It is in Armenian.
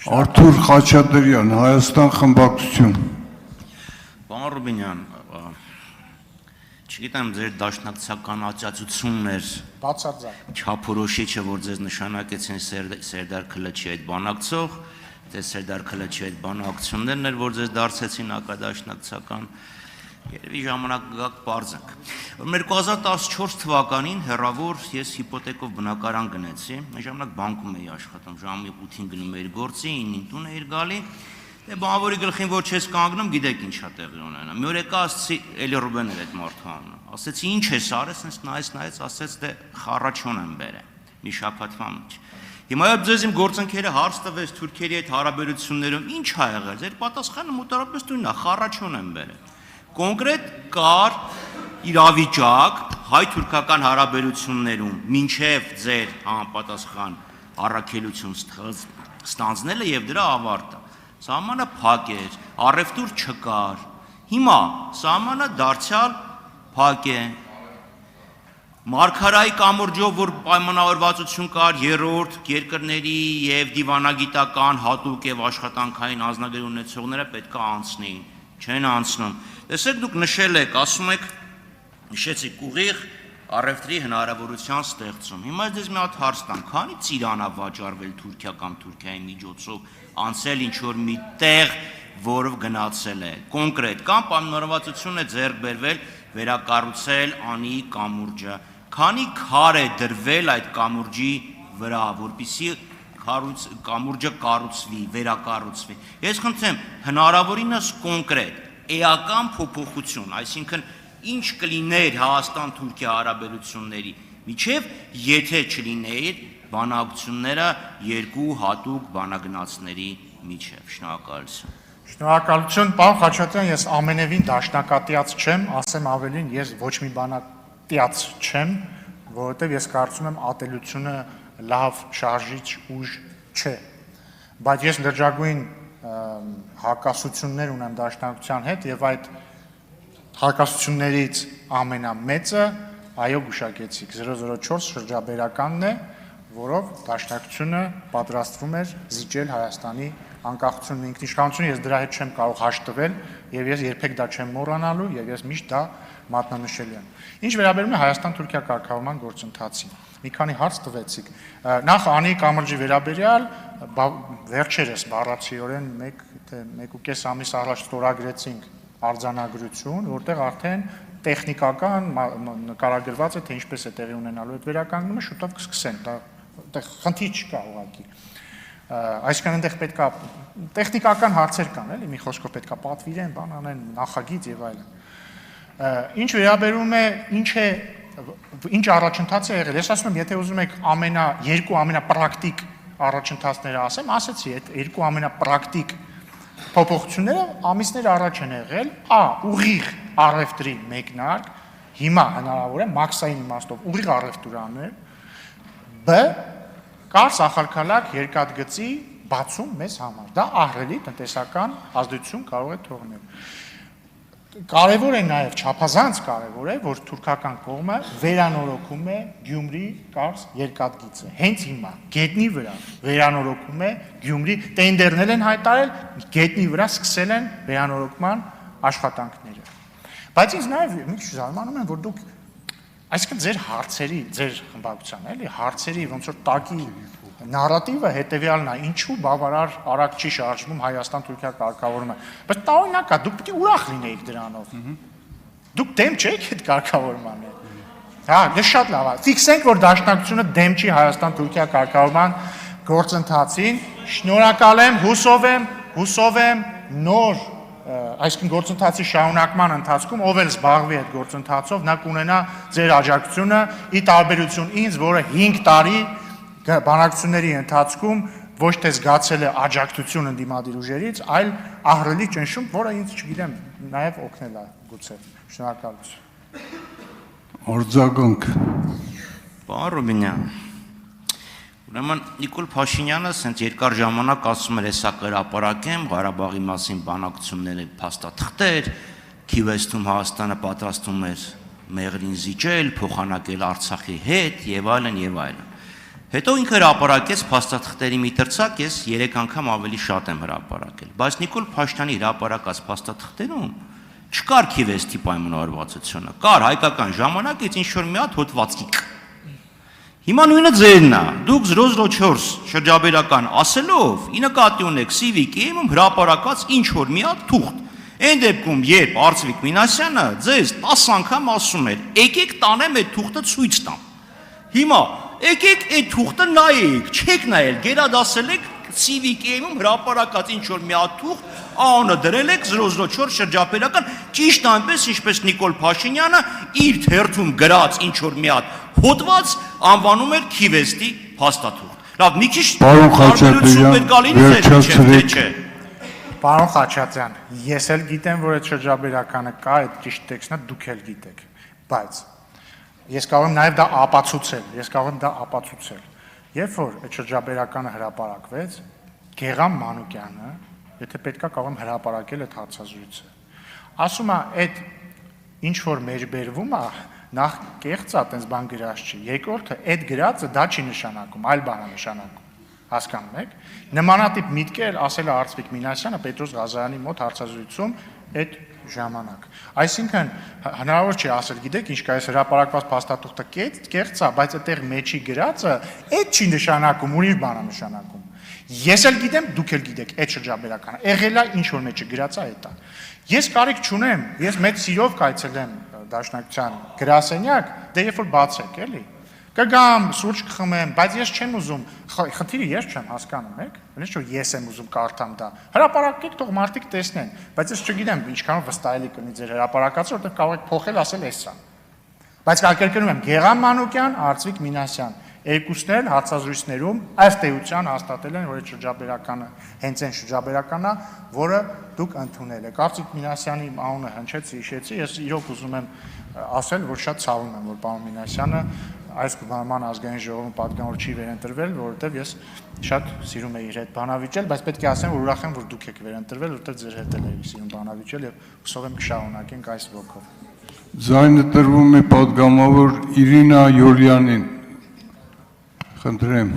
Արթուր Խաչատրյան, Հայաստան խմբակցություն։ Պարոն Ռուբինյան, չգիտեմ ձեր դաշնակցական աջակցություններ չափորոշիչը, որ ձեզ նշանակեցին Սերդար Քլաչի այդ բանակցող, թե Սերդար Քլաչի այդ բանակցություններն էր, որ ձեզ դարձեցին ակադաշնակցական, երևի ժամանակ գաք պարզենք։ 2014 թվականին հեռավոր ես հիպոթեկով բնակարան գնեցի, այն ժամանակ բանկում էի աշխատում, ժամի 8-ին գնում էի գործի, 9-ին տուն էի գալի, դե բանվորի գլխին որ չես կանգնում, գիտեք ինչա տեղի ունենա։ Մի օր եկա ասեցի, էլի Ռուբեն էր այդ մարդու անունը։ Ասեցի, ինչ ես արել, ասես նայեց, ասեց, դե խառաչոն եմ բերել։ Մի շաբաթվա մեջ։ Հիմա ձեզ իմ գործընկերը հարց տվեց թուրքերի հետ հարաբերություններում, ինչ ա եղել։ Ձեր պատասխանը մոտավորապես նույնն է, խառաչոն եմ բերել։ Կոնկրետ կար իրավիճակ հայ-թուրքական հարաբերություններում, մինչև ձեր համապատասխան առաքելություն ստանձնելը եւ դրա ավարտը։ Սահմանը փակ էր, առևտուր չկար։ Հիմա սահմանը դարձյալ փակ է։ Մարգարայի կամուրջով, որ պայմանավորվածություն կար երրորդ երկրների եւ դիվանագիտական հատուկ եւ աշխատանքային անձնագրեր ունեցողները պետք է անցնեին, չեն անցնում։ Տեսեք, դուք նշել եք, ասում եք, նշեցիք ուղիղ առևտրի հնարավորության ստեղծում։ Հիմա դες մի հատ հարց տամ, քանի ծիրան է վաճառվել Թուրքիա կամ Թուրքիայի միջոցով, անցել ինչ որ մի տեղ, որով գնացել է, կոնկրետ կամ պայմանավորվածություն է ձեռք բերվել վերակառուցել անի կամուրջը, քանի քար է դրվել այդ կամուրջի վրա, որպեսզի կամուրջը կառուցվի, վերակառուցվի։ Ես խնդրեմ, հնարավորինս կոնկրետ, էական փոփոխություն, այսինքն ինչ կլիներ Հայաստան-Թուրքիա հարաբերությունների միջև, եթե չլիներ բանակցությունները երկու հատուկ բանագնացների միջև։ Շնորհակալություն։ Շնորհակալություն, պարոն Խաչատրյան, ես ամենևին դաշնակատիած չեմ, ասեմ ավելին, ես ոչ մի բանակտիած չեմ, որովհետև ես կարծում եմ ատելությունը լավ շարժիչ ուժ չէ։ Բայց ես լրջագույն հակասություններ ունեմ դաշնակցության հետ եւ այդ հակասություններից ամենամեծը այո գուշակեցիք 004 շրջաբերականն է, որով դաշնակցությունը պատրաստվում էր զիջել Հայաստանի անկախությունն ինքնիշխանությունը, ես դրա հետ չեմ կարող հաշտվել եւ ես երբեք դա չեմ մոռանալու եւ ես միշտ դա մատնանշել եմ։ Ինչ վերաբերում է Հայաստան-Թուրքիա կարգավորման գործընթացին, մի քանի հարց տվեցիք։ Նախ անի կամրջի վերաբերյալ վերջերս բառացիորեն 1.5 ամիս առաջ ստորագրեցինք արձանագրություն, որտեղ արդեն տեխնիկական նկարագրված է, թե ինչպես է տեղի ունենալու այդ վերականգնումը, շուտով կսկսեն, դա խնդիր չկա ուղղակի։ Այսինքն այնտեղ պետք է տեխնիկական հարցեր կան, էլի, մի խոսքով պետք է պատվիրեն, բան անեն, նախագիծ եւ այլն։ Ինչ վերաբերում է ինչ առաջընթաց է եղել, ես ասում եմ, եթե ուզում եք երկու ամենապրակտիկ առաջընթացները ասեմ, ասեցի, այդ երկու ամենապրակտիկ փոփոխությունները ամիսներ առաջ են եղել, ուղիղ առևտրի մեկնարկ, հիմա հնարավոր է մաքսային իմաստով ուղիղ առևտուր անել, բ կար սախալքալակ երկաթգծի բացում մեզ համար, դա ահռելի տնտեսական ազդեցություն կարող է թողնել։ Կարևոր է նաև չափազանց կարևոր է, որ թուրքական կողմը վերանորոգում է Գյումրի-Կարս երկաթգիծը։ Հենց հիմա գետնի վրա վերանորոգում է Գյումրի, տենդերներ են հայտարարել, գետնի վրա սկսել են վերանորոգման աշխատանքները։ Բայց ինձ նաև մի քիչ զարմանում եմ, որ դուք այսինքն ձեր հարցերի, ձեր խմբակցության, էլի, հարցերի ոնց որ տակի նարատիվը հետևյալն է, ինչու բավարար արագ չի շարժվում Հայաստան-Թուրքիա կարգավորումը։ Բայց տարօրինակ է, դուք պետք է ուրախ լինեիք դրանով։ Դուք դեմ չեք այդ կարգավորմանը։ Հա, դա շատ լավ է։ Ֆիքսենք, որ դաշնակցությունը դեմ չի Հայաստան-Թուրքիա կարգավորման գործընթացին։ Շնորհակալ եմ, հուսով եմ նոր այսինքն գործընթացի շարունակման ընթացքում ով էլ զբաղվի այդ գործընթացով, նա կունենա ձեր աջակցությունը, ի տարբերություն ինձ, որը 5 տարի բանակցությունների ընթացքում ոչ թե զգացել է աջակցություն ընդդիմադիր ուժերից, այլ ահռելի ճնշում, որը ինձ, չգիտեմ, նաև օգնել է գուցե։ Շնորհակալություն։ Արձագանք։ Պարոն Ռուբինյան, ուրեմն Նիկոլ Փաշինյանը ասենց երկար ժամանակ ասում էր, հեսա կհրապարակեմ Ղարաբաղի մասին բանակցությունների փաստաթղթեր, Քիվեստում Հայաստանը պատրաստում էր Մեղրին զիջել, փոխանակել Արցախի հետ եւ այլն եւ այլն։ Հետո ինքը հրապարակեց փաստաթղթերի մի տրցակ, ես 3 անգամ ավելի շատ եմ հրապարակել, բայց Նիկոլ Փաշինյանի հրապարակած փաստաթղթերում չկար Քիվեստի պայմանավորվածությունը, կար հայկական ժամանակից ինչ որ մի հատ հոդվածիկ։ Հիմա նույնը ձերն է, դուք 004 շրջաբերական ասելով, ի նկատի ունեք Civic-ում հրապարակած ինչ որ մի հատ թուղթ։ Այն դեպքում, երբ Արծվիկ Մինասյանը ձեզ 10 անգամ ասում էր, եկեք տանեմ այդ թուղթը ցույց տամ։ Հիմա եկեք այդ թուղթը նայեք, չեք նայել, գերադասել եք Civic-ում հրապարակած ինչ որ մի հատ թուղթ, անունը դրել եք 004 շրջաբերական, ճիշտ այնպես, ինչպես Նիկոլ Փաշինյանը իր թերթում գրած ինչ որ մի հատ հոդված անվանում էր Քիվեստի փաստաթուղթ։ Լավ, մի քիչ Պարոն Խաչատրյան, ես էլ գիտեմ, որ այդ շրջաբերականը կա, այդ ճիշտ տեքստն է, դուք էլ գիտեք, բայց ես կարող եմ նաև դա ապացուցել, երբ որ այդ շրջաբերականը հրապարակվեց, Գեղամ Մանուկյանը, եթե պետքա կարող եմ հրապարակել այդ հարցազրույցը, ասում է, այդ ինչ որ մեջբերվում է, նախ կեղծ է, այտենց բան գրած չի, երկրորդը, այդ գրածը դա չի նշանակում, այլ բան է նշանակում, հասկանում եք, նմանատիպ միտքեր ասել է Արծվիկ Մինասյանը Պետրոս Ղազարյանի մոտ հարցազրույցում այդ ժամանակ, այսինքն հնարավոր չի ասել, գիտեք, ինչ կա այս հրապարակված փաստաթուղթը կեղծ է, բայց այդտեղ մեջի գրածը այդ չի նշանակում, ուրիշ բան է նշանակում, ես էլ գիտեմ, դուք էլ գիտեք, այդ շրջաբերականը, եղել է ինչ որ մեջը գրածը այդ է, ես կարիք չունեմ, ես մեծ սիրով կայցելեմ Դաշնակցության գրասենյակ, դե երբ որ բացեք, էլի, կգամ, սուրճ կխմեմ, բայց ես չեմ ուզում, խնդիրը ես չեմ հասկանում, եք, ոչ որ ես եմ ուզում կարդամ դա, հրապարակեք, թող մարդիկ տեսնեն, բայց ես չգիտեմ ինչքանով վստահելի կլինի ձեր հրապարակածը, որտեղ կարող եք փոխել, ասել էս սա։ Բայց կարգարկում եմ Գեղամ Մանուկյան, Արծվիկ Մինասյան, երկուսն էլ հարցազրույցներում ըստ էության հաստատել են, որ այդ շրջաբերականը հենց այն շրջաբերականն է, որը դուք ընդունել եք։ Արծվիկ Մինասյանի անունը հնչեց, հիշեցի, ես իրոք ուզում եմ ասել, որ շատ ցավում եմ, որ պարոն Մինասյանը այս գումարման ազգային ժողովում պատգամավոր չի վերընտրվել, որովհետև ես շատ սիրում եմ իր հետ բանավիճել, բայց պետք է ասեմ, որ ուրախ եմ, որ դուք եք վերընտրվել, որովհետև ձեր հետ էլ եք սիրում բանավիճել եւ հուսով եմ կշարունակենք այս ոգով։ Ձայնը տրվում է պատգամավոր Իրինա Յոլյանին։ Խնդրեմ։